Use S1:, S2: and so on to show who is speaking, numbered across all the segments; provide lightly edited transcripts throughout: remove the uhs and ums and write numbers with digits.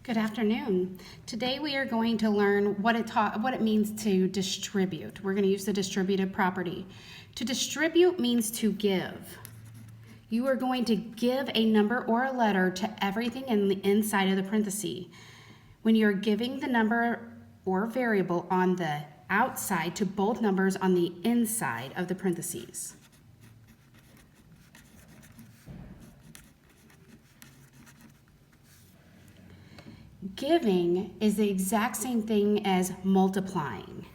S1: Good afternoon. Today we are going to learn what it means to distribute. We're going to use the distributive property. To distribute means to give. You are going to give a number or a letter to everything in the inside of the parenthesis. When you're giving the number or variable on the outside to both numbers on the inside of the parentheses. Giving is the exact same thing as multiplying.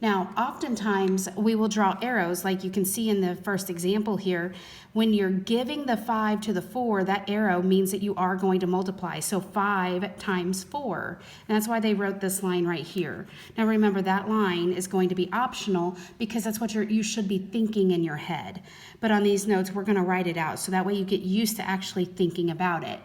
S1: Now, oftentimes we will draw arrows like you can see in the first example here. When you're giving the 5 to the 4, that arrow means that you are going to multiply. So 5 times 4. And that's why they wrote this line right here. Now remember, that line is going to be optional because that's what you should be thinking in your head. But on these notes, we're going to write it out so that way you get used to actually thinking about it.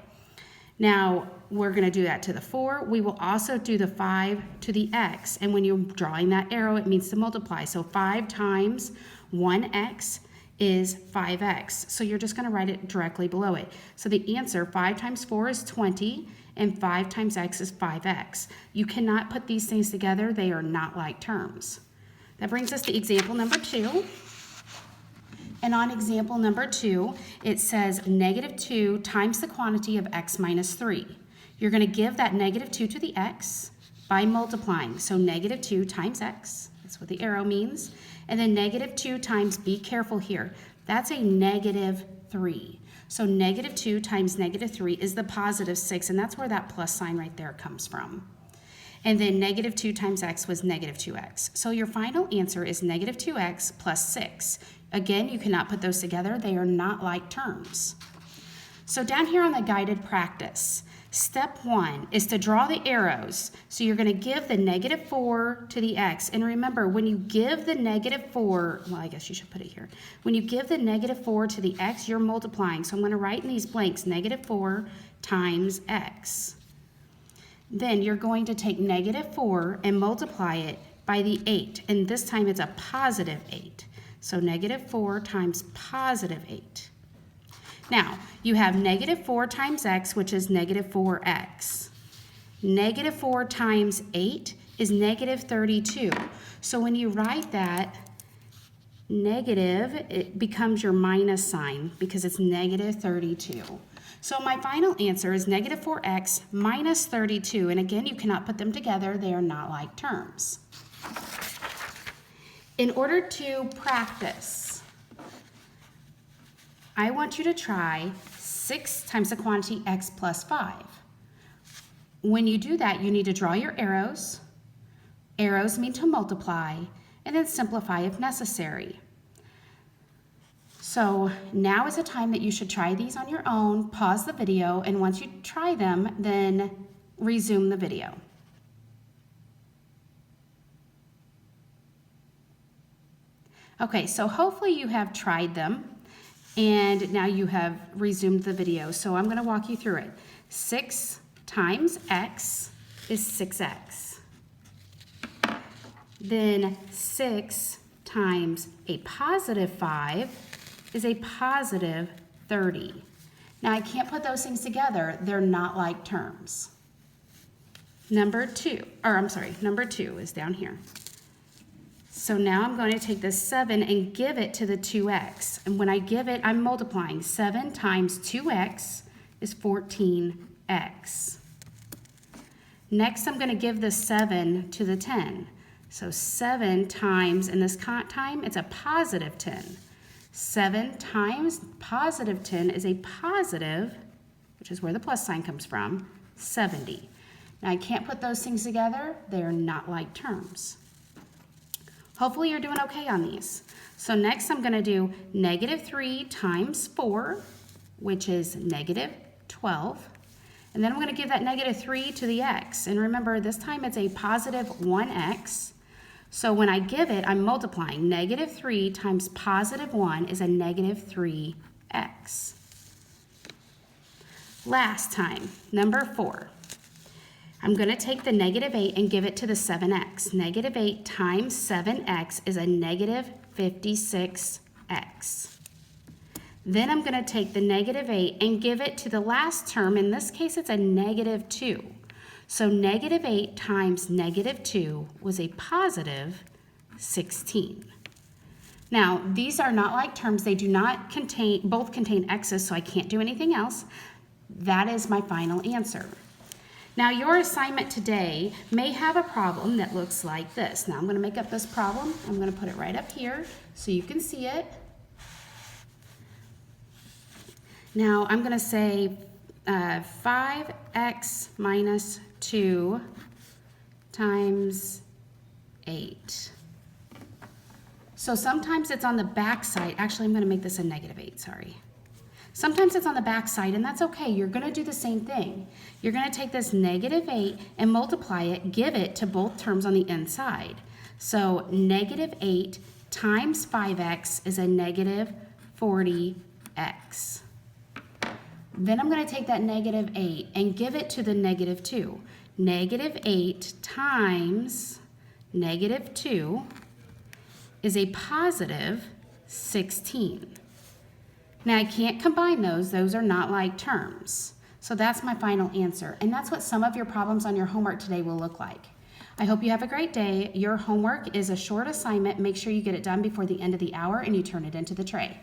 S1: Now, we're going to do that to the 4. We will also do the 5 to the x. And when you're drawing that arrow, it means to multiply. So 5 times 1x is 5x. So you're just going to write it directly below it. So the answer, 5 times 4 is 20, and 5 times x is 5x. You cannot put these things together. They are not like terms. That brings us to example number 2. And on example number 2, it says -2 times the quantity of x minus 3. You're going to give that -2 to the x by multiplying. So -2 times x, that's what the arrow means. And then -2 times, be careful here, that's a -3. So -2 times -3 is the positive 6, and that's where that plus sign right there comes from. And then -2 times x was -2x. So your final answer is -2x plus 6. Again, you cannot put those together. They are not like terms. So down here on the guided practice, step 1 is to draw the arrows. So you're going to give the -4 to the x. And remember, when you give the -4, well, I guess you should put it here. When you give the -4 to the x, you're multiplying. So I'm going to write in these blanks -4 times x. Then you're going to take -4 and multiply it by the 8. And this time it's a positive 8. So -4 times positive 8. Now, you have -4 times x, which is -4x. -4 times 8 is -32. So when you write that negative, it becomes your minus sign because it's -32. So my final answer is -4x minus 32. And again, you cannot put them together. They are not like terms. In order to practice, I want you to try 6 times the quantity x plus 5. When you do that, you need to draw your arrows. Arrows mean to multiply, and then simplify if necessary. So now is the time that you should try these on your own, pause the video, and once you try them, then resume the video. Okay, so hopefully you have tried them, and now you have resumed the video. So I'm going to walk you through it. 6 times x is 6x. Then 6 times a positive 5 is a positive 30. Now I can't put those things together. They're not like terms. Number 2 is down here. So now I'm going to take this 7 and give it to the 2x. And when I give it, I'm multiplying. 7 times 2x is 14x. Next, I'm going to give the 7 to the 10. So 7 times, in this time, it's a positive 10. 7 times positive 10 is a positive, which is where the plus sign comes from, 70. Now I can't put those things together. They are not like terms. Hopefully you're doing okay on these. So next I'm going to do -3 times 4, which is -12. And then I'm going to give that -3 to the x. And remember, this time it's a positive 1x. So when I give it, I'm multiplying. -3 times positive 1 is a -3x. Last time, number 4. I'm going to take the -8 and give it to the 7x. -8 times 7x is a -56x. Then I'm going to take the negative 8 and give it to the last term. In this case, it's a negative 2. So negative 8 times negative 2 was a positive 16. Now, these are not like terms. They do not both contain x's, so I can't do anything else. That is my final answer. Now, your assignment today may have a problem that looks like this. Now, I'm going to make up this problem. I'm going to put it right up here so you can see it. Now, I'm going to say 5x minus 2 times 8. So sometimes it's on the back side. Actually, I'm going to make this a negative 8, sorry. Sometimes it's on the back side, and that's okay. You're going to do the same thing. You're going to take this negative 8 and multiply it, give it to both terms on the inside. So negative 8 times 5x is a negative 40x. Then I'm going to take that negative 8 and give it to the negative 2. Negative 8 times negative 2 is a positive 16. Now I can't combine those. Those are not like terms. So that's my final answer. And that's what some of your problems on your homework today will look like. I hope you have a great day. Your homework is a short assignment. Make sure you get it done before the end of the hour and you turn it into the tray.